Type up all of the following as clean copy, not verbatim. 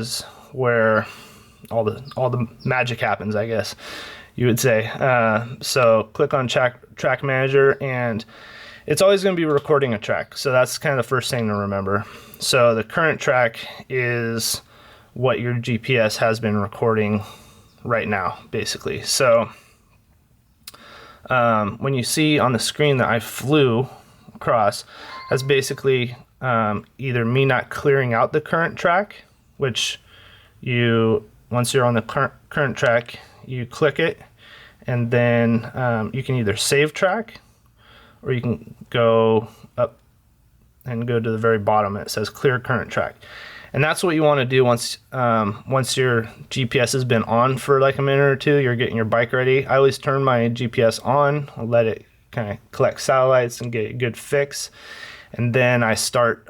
is where all the magic happens, I guess you would say. So click on track manager, and it's always going to be recording a track. So that's kind of the first thing to remember. So the current track is what your GPS has been recording right now, basically. So when you see on the screen that I flew across, that's basically either me not clearing out the current track, which once you're on the current track, you click it, and then you can either save track, or you can go up and go to the very bottom. It says clear current track. And that's what you want to do once your GPS has been on for like a minute or two, you're getting your bike ready. I always turn my GPS on, I'll let it kind of collect satellites and get a good fix. And then I start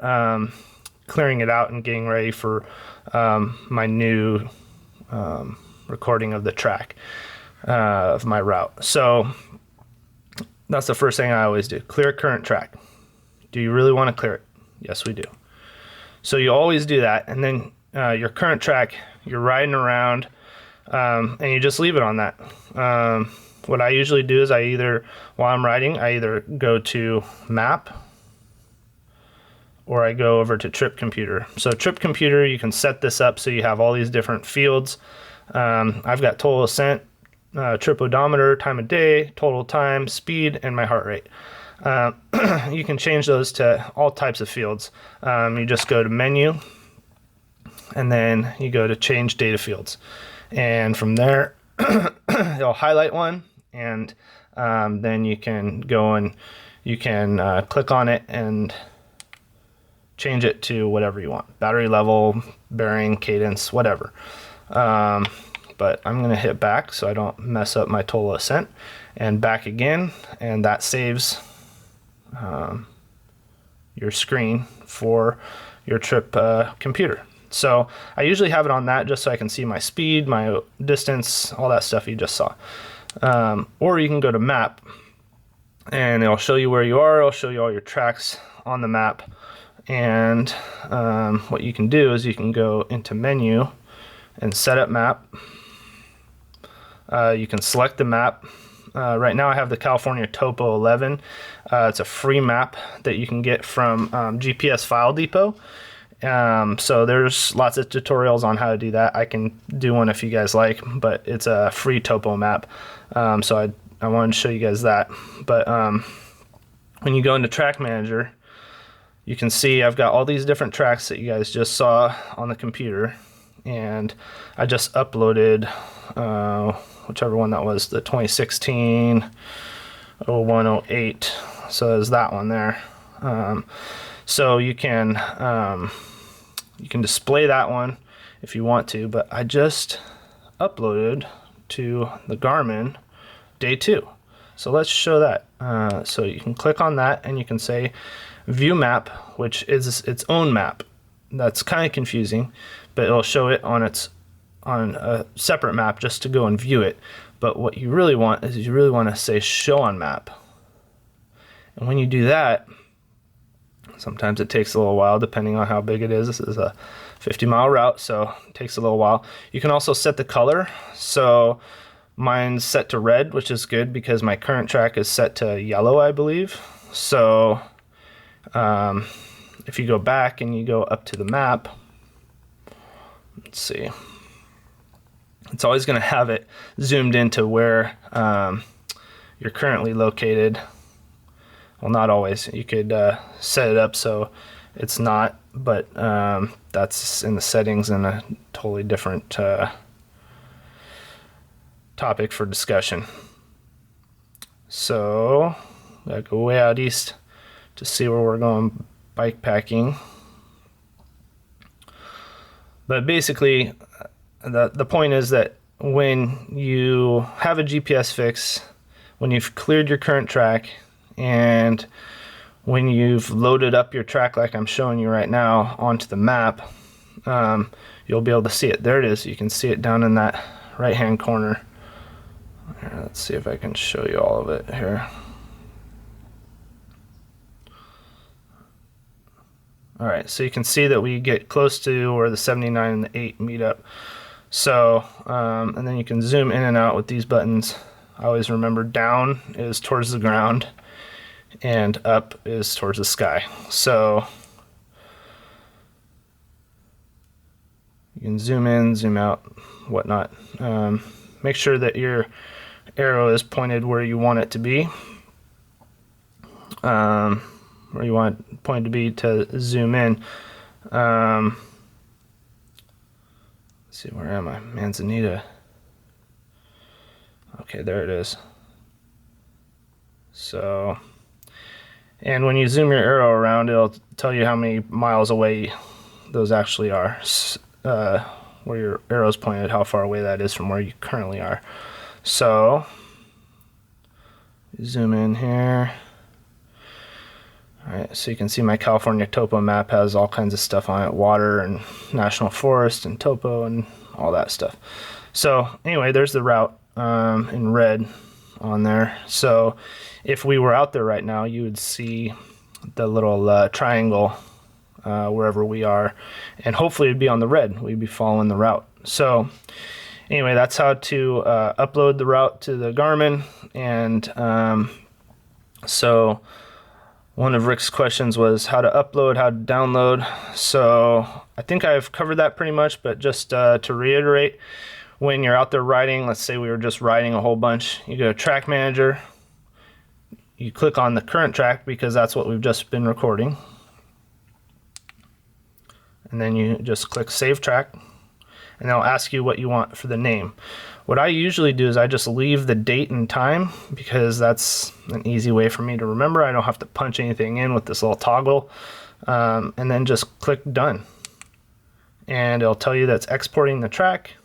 clearing it out and getting ready for my new recording of the track of my route. So that's the first thing I always do. Clear current track. Do you really want to clear it? Yes, we do. So you always do that, and then your current track, you're riding around, and you just leave it on that. What I usually do is while I'm riding, I either go to map, or I go over to trip computer. So trip computer, you can set this up so you have all these different fields. I've got total ascent, trip odometer, time of day, total time, speed, and my heart rate. You can change those to all types of fields. You just go to menu, and then you go to change data fields. And from there, it'll highlight one, and then you can go and you can click on it and change it to whatever you want. Battery level, bearing, cadence, whatever. But I'm going to hit back so I don't mess up my total ascent, and back again, and that saves your screen for your trip computer. So I usually have it on that just so I can see my speed, my distance, all that stuff you just saw. Or you can go to map, and it'll show you where you are. It'll show you all your tracks on the map. And what you can do is you can go into menu and set up map. You can select the map. Right now I have the California Topo 11. It's a free map that you can get from GPS File Depot. So there's lots of tutorials on how to do that. I can do one if you guys like, but it's a free topo map. So I wanted to show you guys that. But when you go into Track Manager, you can see I've got all these different tracks that you guys just saw on the computer, and I just uploaded whichever one that was, the 2016 0108. So there's that one there. So you can display that one if you want to, but I just uploaded to the Garmin day 2. So let's show that. So you can click on that, and you can say view map, which is its own map. That's kind of confusing, but it'll show it on a separate map just to go and view it. But what you really want is you really want to say show on map. And when you do that, sometimes it takes a little while depending on how big it is. This is a 50-mile route, so it takes a little while. You can also set the color. So mine's set to red, which is good because my current track is set to yellow, I believe. So if you go back and you go up to the map, let's see, it's always going to have it zoomed into where you're currently located. Well, not always. You could set it up so it's not, but that's in the settings and a totally different topic for discussion. So I go way out east to see where we're going bike packing. But basically, the point is that when you have a GPS fix, when you've cleared your current track, and when you've loaded up your track like I'm showing you right now onto the map, you'll be able to see it. There it is. You can see it down in that right hand corner. Let's see if I can show you all of it here. All right, so you can see that we get close to where the 79 and the 8 meet up. So, and then you can zoom in and out with these buttons. I always remember down is towards the ground and up is towards the sky. So you can zoom in, zoom out, whatnot. Make sure that your arrow is pointed where you want it to be. Where you want it pointed to be to zoom in. Let's see, where am I? Manzanita. Okay, there it is. So, and when you zoom your arrow around, it'll tell you how many miles away those actually are. Where your arrow's pointed, how far away that is from where you currently are. So, zoom in here. Alright, so you can see my California topo map has all kinds of stuff on it, water and national forest and topo and all that stuff. So anyway, there's the route in red on there. So if we were out there right now, you would see the little triangle wherever we are, and hopefully it'd be on the red. We'd be following the route. So anyway, that's how to upload the route to the Garmin. And so one of Rick's questions was how to upload, how to download. So I think I've covered that pretty much, but just to reiterate, when you're out there riding, let's say we were just riding a whole bunch, you go to Track Manager, you click on the current track because that's what we've just been recording. And then you just click Save Track, and they'll ask you what you want for the name. What I usually do is I just leave the date and time because that's an easy way for me to remember. I don't have to punch anything in with this little toggle. And then just click Done. And it'll tell you that's exporting the track.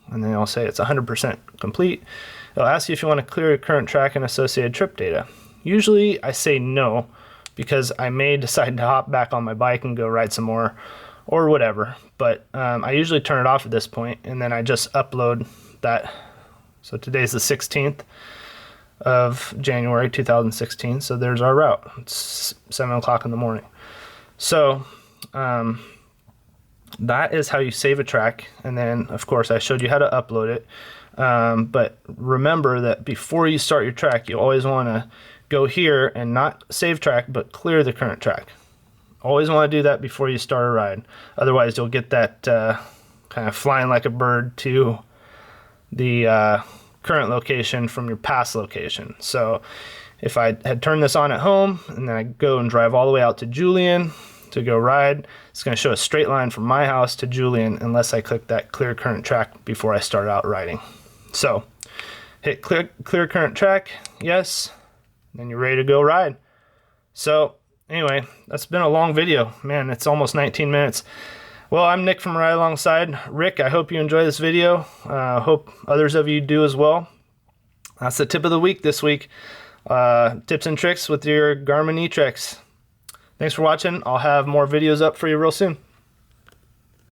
And then it'll say it's 100% complete. It'll ask you if you want to clear your current track and associated trip data. Usually I say no because I may decide to hop back on my bike and go ride some more or whatever. But I usually turn it off at this point, and then I just upload that. So today's the 16th of January 2016, so there's our route. It's 7 o'clock in the morning. So that is how you save a track, and then of course I showed you how to upload it. But remember that before you start your track, you always want to go here and not save track but clear the current track. Always want to do that before you start a ride, otherwise you'll get that kind of flying like a bird to the current location from your past location. So if I had turned this on at home and then I go and drive all the way out to Julian to go ride, it's going to show a straight line from my house to Julian unless I click that clear current track before I start out riding. So hit clear current track, yes, then you're ready to go ride. So anyway, that's been a long video. Man, it's almost 19 minutes. Well, I'm Nick from Ride Alongside. Rick, I hope you enjoy this video. Hope others of you do as well. That's the tip of the week this week. Tips and tricks with your Garmin e-Treks. Thanks for watching. I'll have more videos up for you real soon.